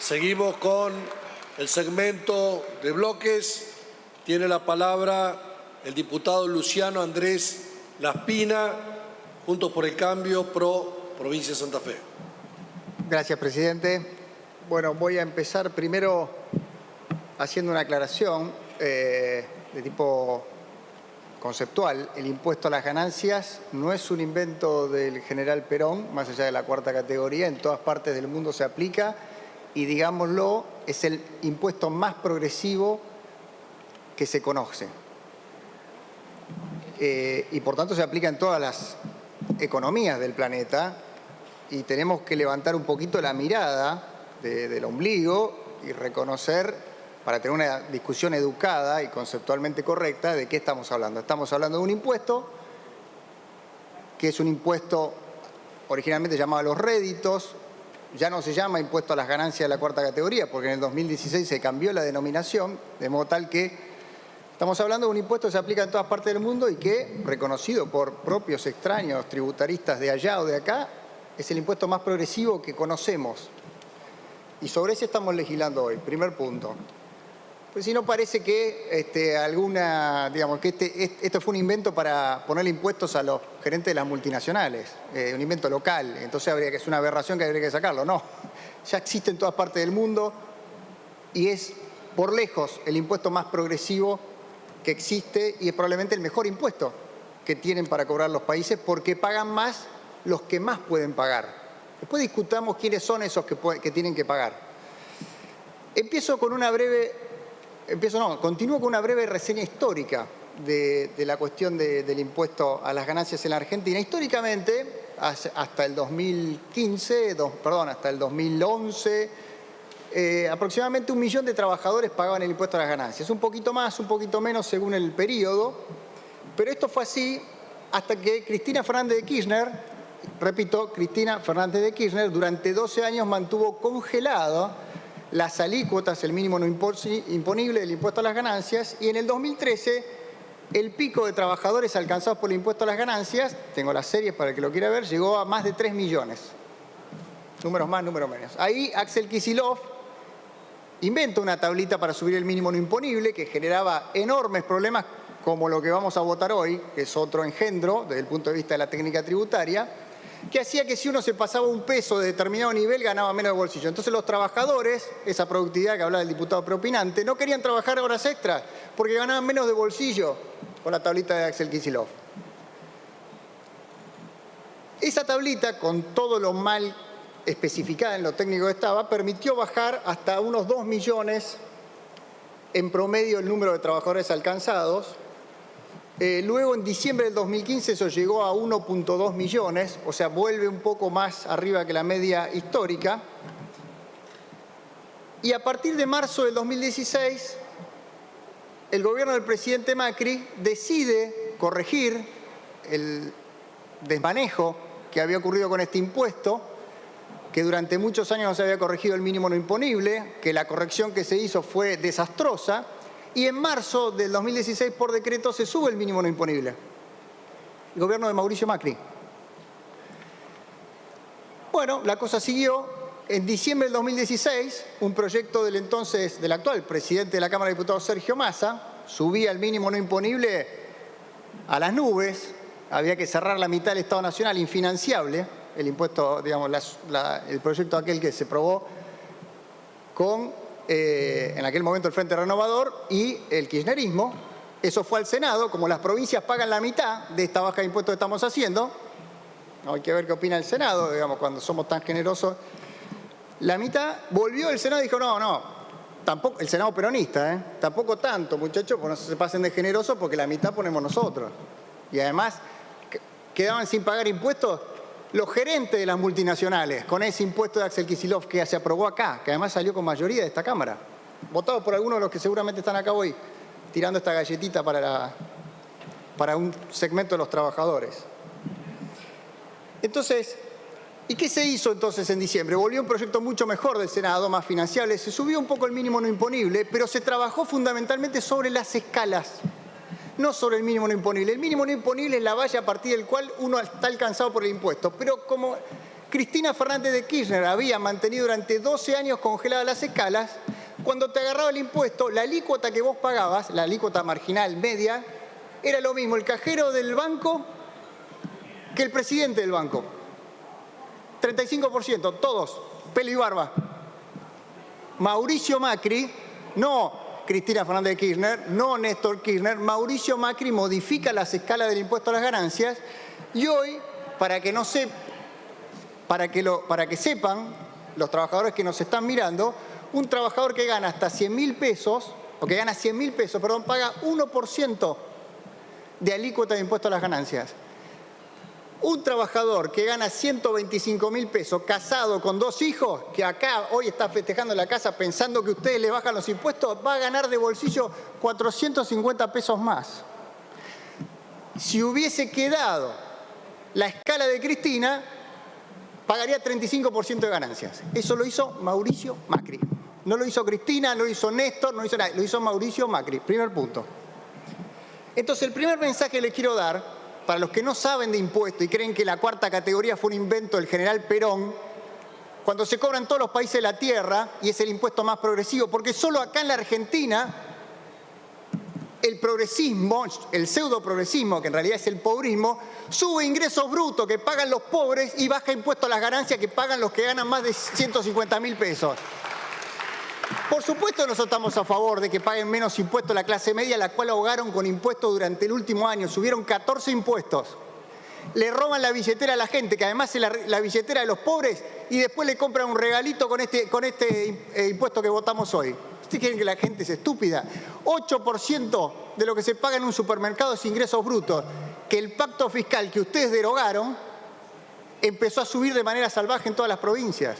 Seguimos con el segmento de bloques. Tiene la palabra el diputado Luciano Andrés Laspina, Juntos por el Cambio, Pro Provincia de Santa Fe. Gracias, presidente. Bueno, voy a empezar primero haciendo una aclaración de tipo conceptual. El impuesto a las ganancias no es un invento del general Perón, más allá de la cuarta categoría. En todas partes del mundo se aplica y, digámoslo, es el impuesto más progresivo que se conoce. Y por tanto se aplica en todas las economías del planeta, y tenemos que levantar un poquito la mirada del ombligo y reconocer, para tener una discusión educada y conceptualmente correcta, de qué estamos hablando. Estamos hablando de un impuesto que es un impuesto originalmente llamado a los réditos. Ya no se llama impuesto a las ganancias de la cuarta categoría, porque en el 2016 se cambió la denominación, de modo tal que estamos hablando de un impuesto que se aplica en todas partes del mundo y que, reconocido por propios extraños tributaristas de allá o de acá, es el impuesto más progresivo que conocemos. Y sobre ese estamos legislando hoy, primer punto. Pues si no, parece que esto fue un invento para ponerle impuestos a los gerentes de las multinacionales, un invento local. Entonces habría que es una aberración que habría que sacarlo. No, ya existe en todas partes del mundo y es por lejos el impuesto más progresivo que existe, y es probablemente el mejor impuesto que tienen para cobrar los países, porque pagan más los que más pueden pagar. Después discutamos quiénes son esos que tienen que pagar. Continúo con una breve reseña histórica de la cuestión del impuesto a las ganancias en la Argentina. Históricamente, hasta el 2011, aproximadamente 1 millón de trabajadores pagaban el impuesto a las ganancias. Un poquito más, un poquito menos según el periodo, pero esto fue así hasta que Cristina Fernández de Kirchner, repito, Cristina Fernández de Kirchner, durante 12 años mantuvo congelado las alícuotas, el mínimo no imponible del impuesto a las ganancias, y en el 2013 el pico de trabajadores alcanzados por el impuesto a las ganancias, tengo las series para el que lo quiera ver, llegó a más de 3 millones. Números más, números menos. Ahí Axel Kicillof inventa una tablita para subir el mínimo no imponible que generaba enormes problemas, como lo que vamos a votar hoy, que es otro engendro desde el punto de vista de la técnica tributaria, que hacía que si uno se pasaba un peso de determinado nivel ganaba menos de bolsillo. Entonces los trabajadores, esa productividad que hablaba el diputado preopinante, no querían trabajar horas extras porque ganaban menos de bolsillo con la tablita de Axel Kicillof. Esa tablita, con todo lo mal especificada en lo técnico que estaba, permitió bajar hasta unos 2 millones en promedio el número de trabajadores alcanzados. Luego, en diciembre del 2015, eso llegó a 1.2 millones, o sea, vuelve un poco más arriba que la media histórica. Y a partir de marzo del 2016, el gobierno del presidente Macri decide corregir el desmanejo que había ocurrido con este impuesto, que durante muchos años no se había corregido el mínimo no imponible, que la corrección que se hizo fue desastrosa. Y en marzo del 2016, por decreto, se sube el mínimo no imponible. El gobierno de Mauricio Macri. Bueno, la cosa siguió. En diciembre del 2016, un proyecto del actual presidente de la Cámara de Diputados, Sergio Massa, subía el mínimo no imponible a las nubes. Había que cerrar la mitad del Estado Nacional, infinanciable, el impuesto, digamos, el proyecto aquel que se aprobó con en aquel momento el Frente Renovador y el kirchnerismo. Eso fue al Senado. Como las provincias pagan la mitad de esta baja de impuestos que estamos haciendo, hay que ver qué opina el Senado, digamos, cuando somos tan generosos. La mitad volvió el Senado y dijo, no, tampoco, el Senado peronista, tampoco tanto, muchachos, pues no se pasen de generosos porque la mitad ponemos nosotros. Y además quedaban sin pagar impuestos los gerentes de las multinacionales, con ese impuesto de Axel Kicillof que se aprobó acá, que además salió con mayoría de esta Cámara, votado por algunos de los que seguramente están acá hoy, tirando esta galletita para un segmento de los trabajadores. Entonces, ¿y qué se hizo entonces en diciembre? Volvió un proyecto mucho mejor del Senado, más financiable, se subió un poco el mínimo no imponible, pero se trabajó fundamentalmente sobre las escalas, no sobre el mínimo no imponible. El mínimo no imponible es la valla a partir del cual uno está alcanzado por el impuesto, pero como Cristina Fernández de Kirchner había mantenido durante 12 años congeladas las escalas. Cuando te agarraba el impuesto, la alícuota que vos pagabas, la alícuota marginal media, era lo mismo el cajero del banco que el presidente del banco. 35%, todos, pelo y barba. Mauricio Macri, no Cristina Fernández de Kirchner, no Néstor Kirchner, Mauricio Macri modifica las escalas del impuesto a las ganancias y hoy, para que sepan los trabajadores que nos están mirando, un trabajador que gana hasta 100.000 pesos, o que gana 100.000 pesos, perdón, paga 1% de alícuota de impuesto a las ganancias. Un trabajador que gana 125.000 pesos, casado con 2 hijos, que acá hoy está festejando en la casa pensando que ustedes le bajan los impuestos, va a ganar de bolsillo 450 pesos más. Si hubiese quedado la escala de Cristina, pagaría 35% de ganancias. Eso lo hizo Mauricio Macri. No lo hizo Cristina, no lo hizo Néstor, no lo hizo nadie, lo hizo Mauricio Macri. Primer punto. Entonces, el primer mensaje que les quiero dar, para los que no saben de impuestos y creen que la cuarta categoría fue un invento del general Perón, cuando se cobra en todos los países de la tierra y es el impuesto más progresivo, porque solo acá en la Argentina el progresismo, el pseudo progresismo, que en realidad es el pobrismo, sube ingresos brutos que pagan los pobres y baja impuestos a las ganancias que pagan los que ganan más de 150.000 pesos. Por supuesto nosotros estamos a favor de que paguen menos impuestos la clase media, la cual ahogaron con impuestos durante el último año. Subieron 14 impuestos. Le roban la billetera a la gente, que además es la billetera de los pobres, y después le compran un regalito con este impuesto que votamos hoy. ¿Ustedes creen que la gente es estúpida? 8% de lo que se paga en un supermercado es ingresos brutos, que el pacto fiscal que ustedes derogaron empezó a subir de manera salvaje en todas las provincias.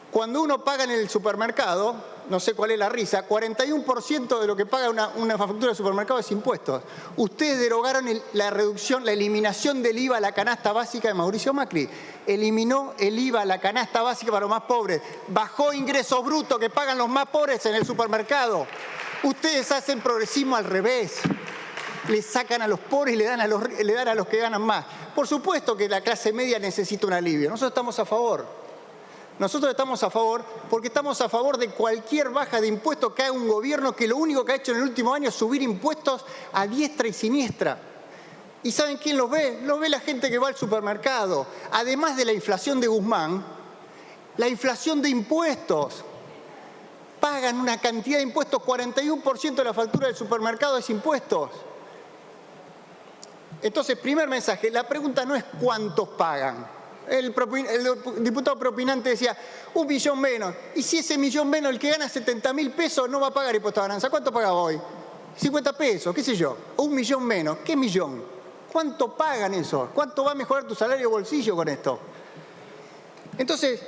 Cuando uno paga en el supermercado, no sé cuál es la risa, 41% de lo que paga una factura de supermercado es impuestos. Ustedes derogaron la reducción, la eliminación del IVA a la canasta básica de Mauricio Macri. Eliminó el IVA a la canasta básica para los más pobres. Bajó ingresos brutos que pagan los más pobres en el supermercado. Ustedes hacen progresismo al revés. Le sacan a los pobres y le dan a los que ganan más. Por supuesto que la clase media necesita un alivio. Nosotros estamos a favor. Nosotros estamos a favor porque estamos a favor de cualquier baja de impuestos que haga un gobierno que lo único que ha hecho en el último año es subir impuestos a diestra y siniestra. ¿Y saben quién los ve? Los ve la gente que va al supermercado. Además de la inflación de Guzmán, la inflación de impuestos. Pagan una cantidad de impuestos, 41% de la factura del supermercado es impuestos. Entonces, primer mensaje, la pregunta no es cuántos pagan. El diputado propinante decía, 1 millón menos. Y si ese millón menos, el que gana 70.000 pesos, no va a pagar impuesto a ganancia. ¿Cuánto pagaba hoy? 50 pesos, qué sé yo. 1 millón menos. ¿Qué millón? ¿Cuánto pagan eso? ¿Cuánto va a mejorar tu salario bolsillo con esto? Entonces,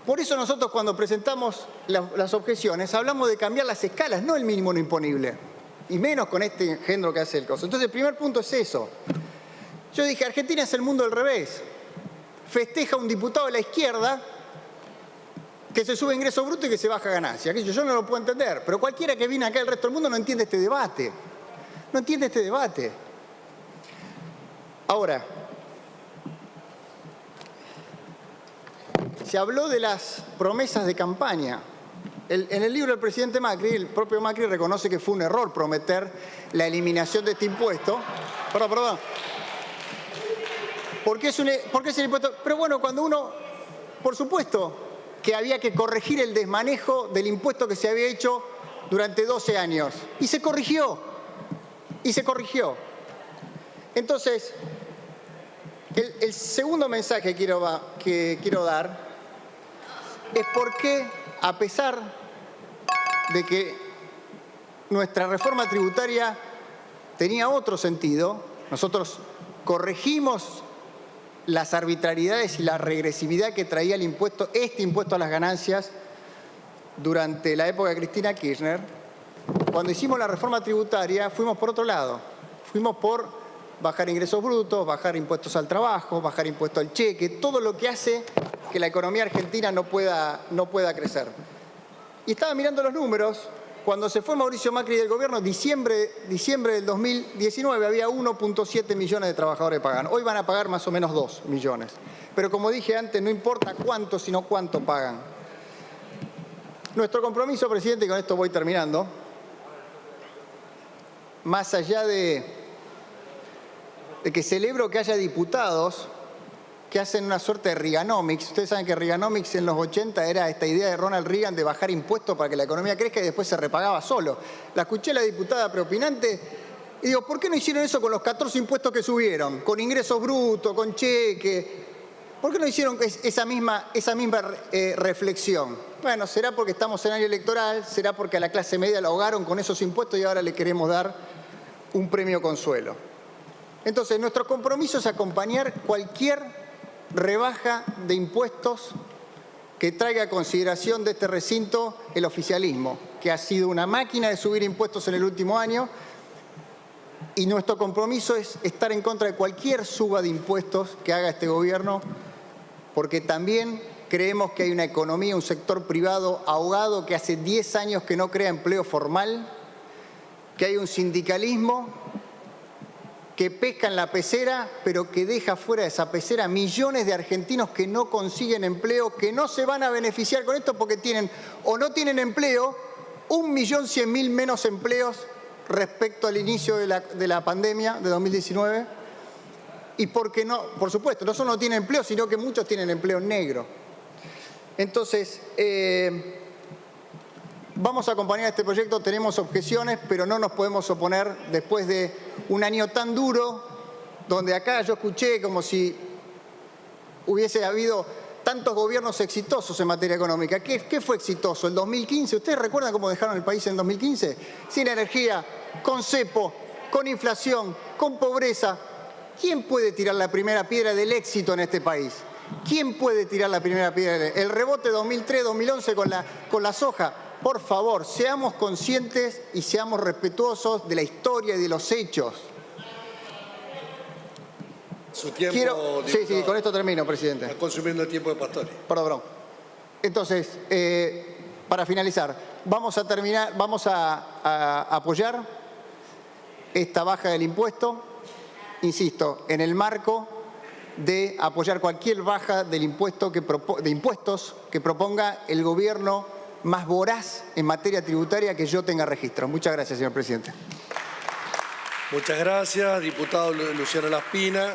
por eso nosotros cuando presentamos las objeciones, hablamos de cambiar las escalas, no el mínimo no imponible. Y menos con este engendro que hace el coso. Entonces, el primer punto es eso. Yo dije, Argentina es el mundo al revés. Festeja un diputado de la izquierda que se sube ingreso bruto y que se baja ganancia. Yo no lo puedo entender, pero cualquiera que viene acá del resto del mundo no entiende este debate. No entiende este debate. Ahora, se habló de las promesas de campaña. En el libro del presidente Macri, el propio Macri reconoce que fue un error prometer la eliminación de este impuesto. Perdón. ¿Por qué es el impuesto? Pero bueno, cuando uno, por supuesto, que había que corregir el desmanejo del impuesto que se había hecho durante 12 años. Y se corrigió. Entonces, el segundo mensaje que quiero dar es por qué, a pesar de que nuestra reforma tributaria tenía otro sentido, nosotros corregimos las arbitrariedades y la regresividad que traía este impuesto a las ganancias durante la época de Cristina Kirchner. Cuando hicimos la reforma tributaria fuimos por otro lado, fuimos por bajar ingresos brutos, bajar impuestos al trabajo, bajar impuestos al cheque, todo lo que hace que la economía argentina no pueda crecer. Y estaba mirando los números cuando se fue Mauricio Macri del gobierno, diciembre del 2019, había 1.7 millones de trabajadores que pagan. Hoy van a pagar más o menos 2 millones. Pero como dije antes, no importa cuánto, sino cuánto pagan. Nuestro compromiso, presidente, y con esto voy terminando, más allá de que celebro que haya diputados que hacen una suerte de Reaganomics. Ustedes saben que Reaganomics en los 80 era esta idea de Ronald Reagan de bajar impuestos para que la economía crezca y después se repagaba solo. La escuché a la diputada preopinante y digo, ¿por qué no hicieron eso con los 14 impuestos que subieron? Con ingresos brutos, con cheque. ¿Por qué no hicieron esa misma reflexión? Bueno, será porque estamos en año electoral, será porque a la clase media la ahogaron con esos impuestos y ahora le queremos dar un premio consuelo. Entonces, nuestro compromiso es acompañar cualquier rebaja de impuestos que traiga a consideración de este recinto el oficialismo, que ha sido una máquina de subir impuestos en el último año, y nuestro compromiso es estar en contra de cualquier suba de impuestos que haga este gobierno, porque también creemos que hay una economía, un sector privado ahogado que hace 10 años que no crea empleo formal, que hay un sindicalismo que pesca en la pecera, pero que deja fuera de esa pecera millones de argentinos que no consiguen empleo, que no se van a beneficiar con esto porque tienen o no tienen empleo, 1.100.000 menos empleos respecto al inicio de la pandemia de 2019, y porque no, por supuesto, no solo no tienen empleo, sino que muchos tienen empleo negro. Entonces, vamos a acompañar este proyecto, tenemos objeciones, pero no nos podemos oponer después de un año tan duro, donde acá yo escuché como si hubiese habido tantos gobiernos exitosos en materia económica. ¿Qué fue exitoso? ¿El 2015? ¿Ustedes recuerdan cómo dejaron el país en 2015? Sin energía, con cepo, con inflación, con pobreza. ¿Quién puede tirar la primera piedra del éxito en este país? ¿Quién puede tirar la primera piedra? El rebote 2003-2011 con la soja. Por favor, seamos conscientes y seamos respetuosos de la historia y de los hechos. Su tiempo, sí, con esto termino, presidente. Está consumiendo el tiempo de Pastori. Perdón. Entonces, para finalizar, vamos a apoyar esta baja del impuesto, insisto, en el marco de apoyar cualquier baja del impuesto de impuestos que proponga el gobierno más voraz en materia tributaria que yo tenga registro. Muchas gracias, señor presidente. Muchas gracias, diputado Luciano Laspina.